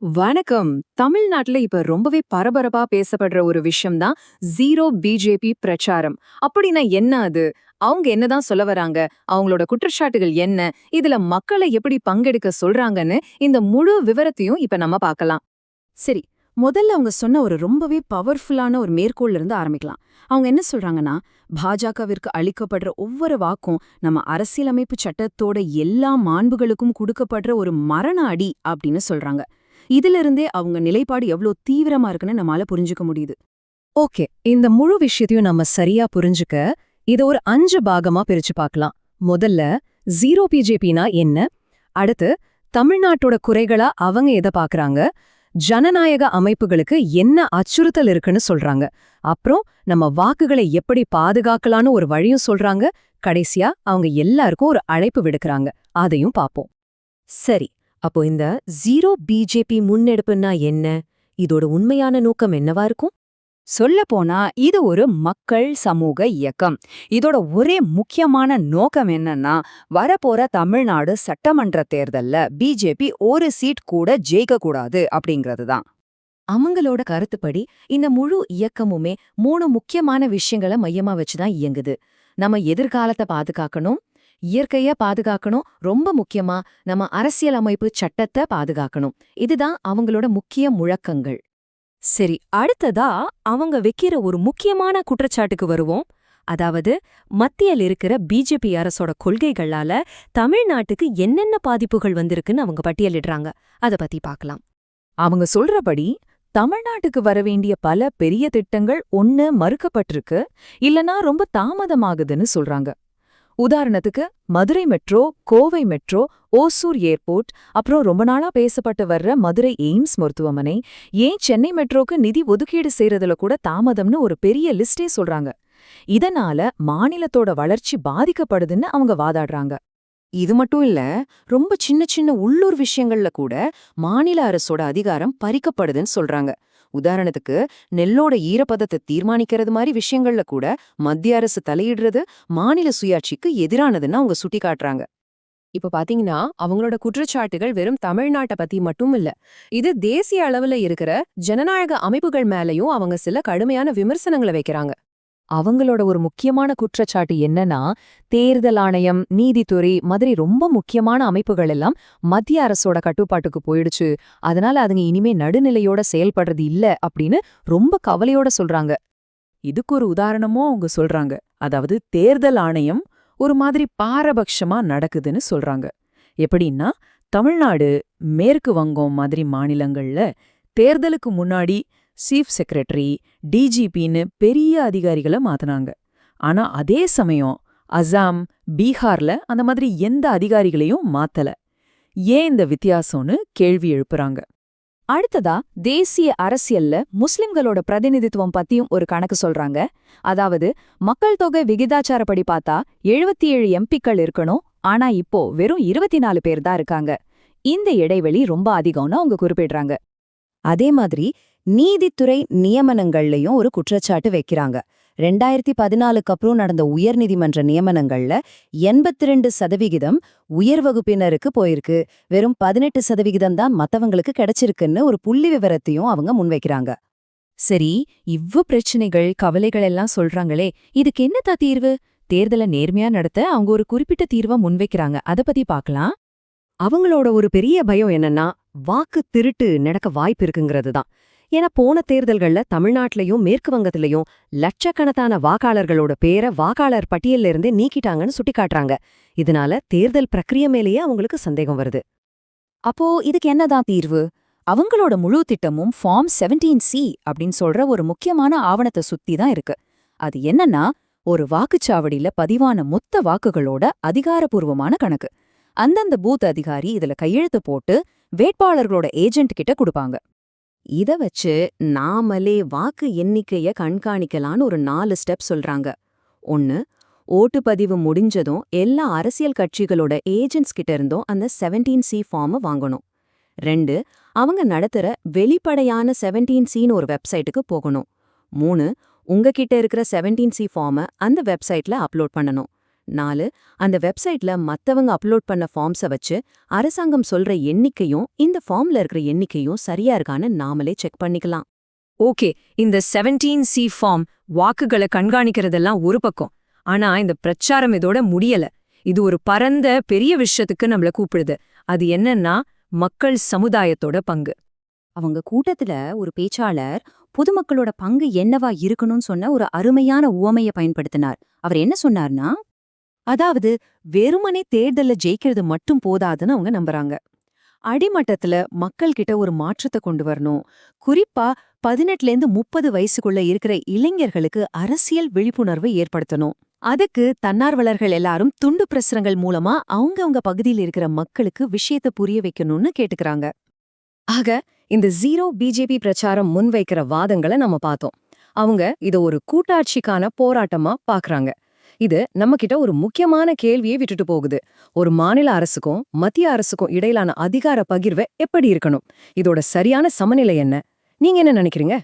வணக்கம். தமிழ்நாட்டுல இப்ப ரொம்பவே பரபரப்பா பேசப்படுற ஒரு விஷயம் தான் ஜீரோ பிஜேபி பிரச்சாரம். அப்படின்னா என்ன அது? அவங்க என்னதான் சொல்ல வராங்க? அவங்களோட குற்றச்சாட்டுகள் என்ன? இதுல மக்களை எப்படி பங்கெடுக்க சொல்றாங்கன்னு இந்த முழு விவரத்தையும் இப்ப நம்ம பார்க்கலாம். சரி, முதல்ல அவங்க சொன்ன ஒரு ரொம்பவே பவர்ஃபுல்லான ஒரு மேற்கோள்ல இருந்து ஆரம்பிக்கலாம். அவங்க என்ன சொல்றாங்கன்னா, பாஜகவிற்கு அளிக்கப்படுற ஒவ்வொரு வாக்கும் நம்ம அரசியலமைப்பு சட்டத்தோட எல்லா மாண்புகளுக்கும் கொடுக்கப்படுற ஒரு மரண அடி அப்படின்னு சொல்றாங்க. இதிலிருந்தே அவங்க நிலைப்பாடு எவ்ளோ தீவிரமா இருக்குன்னு நம்மால புரிஞ்சுக்க முடியுது. ஓகே, இந்த முழு விஷயத்தையும் நம்ம சரியா புரிஞ்சுக்க இத ஒரு 5 பாகமா பிரிச்சு பார்க்கலாம். முதல்ல ஜீரோ பிஜேபினா என்ன? அடுத்து தமிழ்நாட்டோட குறைகளா அவங்க எதை பார்க்கறாங்க? ஜனநாயக அமைப்புகளுக்கு என்ன அச்சுறுத்தல் இருக்குன்னு சொல்றாங்க. அப்புறம் நம்ம வாக்குகளை எப்படி பாதுகாக்கலான்னு ஒரு வழியும் சொல்றாங்க. கடைசியா அவங்க எல்லாருக்கும் ஒரு அழைப்பு விடுக்கறாங்க. அதையும் பாப்போம். சரி, அப்போ இந்த ஜீரோ பிஜேபி முன்னெடுப்புன்னா என்ன? இதோட உண்மையான நோக்கம் என்னவா இருக்கும்? சொல்லப்போனா இது ஒரு மக்கள் சமூக இயக்கம். இதோட ஒரே முக்கியமான நோக்கம் என்னன்னா, வரப்போற தமிழ்நாடு சட்டமன்ற தேர்தல்ல பிஜேபி ஒரு சீட் கூட ஜெயிக்க கூடாது அப்படிங்கிறது தான். அவங்களோட கருத்துப்படி இந்த முழு இயக்கமுமே 3 முக்கியமான விஷயங்களை மையமா வச்சுதான் இயங்குது. நம்ம எதிர்காலத்தை பாதுகாக்கணும், இயற்கைய பாதுகாக்கணும், ரொம்ப முக்கியமா நம்ம அரசியலமைப்பு சட்டத்தை பாதுகாக்கணும். இதுதான் அவங்களோட முக்கிய முழக்கங்கள். சரி, அடுத்ததா அவங்க வைக்கிற ஒரு முக்கியமான குற்றச்சாட்டுக்கு வருவோம். அதாவது, மத்தியில் இருக்கிற பிஜேபி அரசோட கொள்கைகளால தமிழ்நாட்டுக்கு என்னென்ன பாதிப்புகள் வந்திருக்குன்னு அவங்க பட்டியலிடுறாங்க. அத பத்தி பார்க்கலாம். அவங்க சொல்றபடி தமிழ்நாட்டுக்கு வரவேண்டிய பல பெரிய திட்டங்கள் ஒண்ணு மறுக்கப்பட்டிருக்கு, இல்லனா ரொம்ப தாமதமாகுதுன்னு சொல்றாங்க. உதாரணத்துக்கு Madurai metro, Kovai metro, Hosur airport, அப்புறம் ரொம்ப நாளா பேசப்பட்டு வர்ற மதுரை எய்ம்ஸ் மருத்துவமனை, ஏன் சென்னை மெட்ரோக்கு நிதி ஒதுக்கீடு செய்யறதுல கூட தாமதம்னு ஒரு பெரிய லிஸ்டே சொல்றாங்க. இதனால மாநிலத்தோட வளர்ச்சி பாதிக்கப்படுதுன்னு அவங்க வாதாடுறாங்க. இது மட்டும் இல்ல, ரொம்ப சின்ன சின்ன உள்ளூர் விஷயங்கள்ல கூட மாநில அரசோட அதிகாரம் பறிக்கப்படுதுன்னு சொல்றாங்க. உதாரணத்துக்கு, நெல்லோட ஈரப்பதத்தை தீர்மானிக்கிறது மாதிரி விஷயங்கள்ல கூட மத்திய அரசு தலையிடுறது மாநில சுயாட்சிக்கு எதிரானதுன்னு அவங்க சுட்டிக்காட்டுறாங்க. இப்ப பாத்தீங்கன்னா அவங்களோட குற்றச்சாட்டுகள் வெறும் தமிழ்நாட்டை பத்தி மட்டும் இல்ல. இது தேசிய அளவுல இருக்கிற ஜனநாயக அமைப்புகள் மேலயும் அவங்க சில கடுமையான விமர்சனங்களை வைக்கிறாங்க. அவங்களோட ஒரு முக்கியமான குற்றச்சாட்டு என்னன்னா, தேர்தல் ஆணையம், நீதித்துறை மாதிரி ரொம்ப முக்கியமான அமைப்புகள் எல்லாம் மத்திய அரசோட கட்டுப்பாட்டுக்கு போயிடுச்சு. அதனால அதுங்க இனிமே நடுநிலையோட செயல்படுறது இல்ல அப்படின்னு ரொம்ப கவலையோட சொல்றாங்க. இதுக்கு ஒரு உதாரணமும் அவங்க சொல்றாங்க. அதாவது தேர்தல் ஆணையம் ஒரு மாதிரி பாரபட்சமா நடக்குதுன்னு சொல்றாங்க. எப்படின்னா, தமிழ்நாடு, மேற்கு வங்கம் மாதிரி மாநிலங்கள்ல தேர்தலுக்கு முன்னாடி சீஃப் செக்ரட்டரி, டிஜிபின்னு பெரிய அதிகாரிகளை மாத்தினாங்க. ஆனா அதே சமயம் அசாம், பீகார்ல அந்த மாதிரி எந்த அதிகாரிகளையும் மாத்தல. ஏன் இந்த வித்தியாசம்னு கேள்வி எழுப்புறாங்க. அடுத்ததா தேசிய அரசியல்ல முஸ்லிம்களோட பிரதிநிதித்துவம் பத்தியும் ஒரு கணக்கு சொல்றாங்க. அதாவது, மக்கள் தொகை விகிதாச்சாரப்படி பார்த்தா 77 எம்பிக்கள் இருக்கணும், ஆனா இப்போ வெறும் 24 பேர் தான் இருக்காங்க. இந்த இடைவெளி ரொம்ப அதிகம்னு அவங்க குறிப்பிடுறாங்க. அதே மாதிரி நீதித்துறை நியமனங்கள்லயும் ஒரு குற்றச்சாட்டு வைக்கிறாங்க. 2014க்கு அப்புறம் நடந்த உயர்நீதிமன்ற நியமனங்கள்ல 82% உயர் வகுப்பினருக்கு போயிருக்கு, வெறும் 18% தான் மத்தவங்களுக்கு கிடைச்சிருக்குன்னு ஒரு புள்ளி விவரத்தையும் அவங்க முன்வைக்கிறாங்க. சரி, இவ்ளோ பிரச்சனைகள், கவலைகள் எல்லாம் சொல்றாங்களே, இதுக்கு என்னதா தீர்வு? தேர்தலை நேர்மையா நடத்த அவங்க ஒரு குறிப்பிட்ட தீர்வை முன்வைக்கிறாங்க. அத பத்தி பார்க்கலாம். அவங்களோட ஒரு பெரிய பயம் என்னன்னா, வாக்கு திருட்டு நடக்க வாய்ப்பு இருக்குங்கிறது தான். ஏன்னா போன தேர்தல்கள்ல தமிழ்நாட்டிலையும் மேற்கு வங்கத்திலையும் லட்சக்கணக்கான வாக்காளர்களோட பேரை வாக்காளர் பட்டியல்ல இருந்தே நீக்கிட்டாங்கன்னு சுட்டிக்காட்டுறாங்க. இதனால தேர்தல் பிரக்ரியை மேலேயே அவங்களுக்கு சந்தேகம் வருது. அப்போ இதுக்கு என்னதான் தீர்வு? அவங்களோட முழு திட்டமும் ஃபார்ம் 17C அப்படின்னு சொல்ற ஒரு முக்கியமான ஆவணத்தை சுத்தி தான் இருக்கு. அது என்னன்னா, ஒரு வாக்குச்சாவடியில பதிவான மொத்த வாக்குகளோட அதிகாரப்பூர்வமான கணக்கு. அந்தந்த பூத் அதிகாரி இதுல கையெழுத்து போட்டு வேட்பாளர்களோட ஏஜென்ட் கிட்ட கொடுப்பாங்க. இத வச்சு நாமளே வாக்கு எண்ணிக்கைய கண்காணிக்கலான்னு ஒரு 4 ஸ்டெப் சொல்றாங்க. 1, ஓட்டுப்பதிவு முடிஞ்சதும் எல்லா அரசியல் கட்சிகளோட ஏஜென்ட்ஸ் கிட்ட இருந்தும் அந்த 17C ஃபார்மை வாங்கணும். 2, அவங்க நடத்துற வெளிப்படையான 17Cன்னு ஒரு வெப்சைட்டுக்கு போகணும். 3, உங்ககிட்ட இருக்கிற 17C ஃபார்மை அந்த வெப்சைட்ல அப்லோட் பண்ணணும். 4 அந்த வெப்சைட்ல மத்தவங்க அப்லோட் பண்ண ஃபார்ம்ஸை வச்சு அரசாங்கம் சொல்ற எண்ணிக்கையும் இந்த ஃபார்ம்ல இருக்கிற எண்ணிக்கையும் சரியா இருக்கான்னு நாமளே செக் பண்ணிக்கலாம். ஓகே, இந்த 17C ஃபார்ம் வாக்குகளை கண்காணிக்கிறதெல்லாம் ஒரு பக்கம். ஆனா இந்த பிரச்சாரம் இதோட முடியல. இது ஒரு பரந்த பெரிய விஷயத்துக்கு நம்மள கூப்பிடுது. அது என்னன்னா மக்கள் சமுதாயத்தோட பங்கு. அவங்க கூட்டத்துல ஒரு பேச்சாளர் பொதுமக்களோட பங்கு என்னவா இருக்கணும்னு சொன்ன ஒரு அருமையான உவமையை பயன்படுத்தினார். அவர் என்ன சொன்னார்னா, அதாவது வெறுமனே தேர்தல்ல ஜெயிக்கிறது மட்டும் போதாதுன்னு அவங்க நம்புறாங்க. அடிமட்டத்துல மக்கள் கிட்ட ஒரு மாற்றத்தை கொண்டு வரணும். குறிப்பா 18லேருந்து 30 வயசுக்குள்ள இருக்கிற இளைஞர்களுக்கு அரசியல் விழிப்புணர்வை ஏற்படுத்தணும். அதுக்கு தன்னார்வலர்கள் எல்லாரும் துண்டு பிரசுரங்கள் மூலமா அவங்கவங்க பகுதியில் இருக்கிற மக்களுக்கு விஷயத்தை புரிய வைக்கணும்னு கேட்டுக்கறாங்க. ஆக இந்த ஜீரோ பிஜேபி பிரச்சாரம் முன்வைக்கிற வாதங்களை நம்ம பார்த்தோம். அவங்க இத ஒரு கூட்டாட்சிக்கான போராட்டமா பாக்குறாங்க. இது நம்மகிட்ட ஒரு முக்கியமான கேள்வியை விட்டுட்டு போகுது. ஒரு மாநில அரசுக்கும் மத்திய அரசுக்கும் இடையிலான அதிகார பகிர்வு எப்படி இருக்கணும்? இதோட சரியான சமநிலை என்ன? நீங்க என்ன நினைக்கிறீங்க?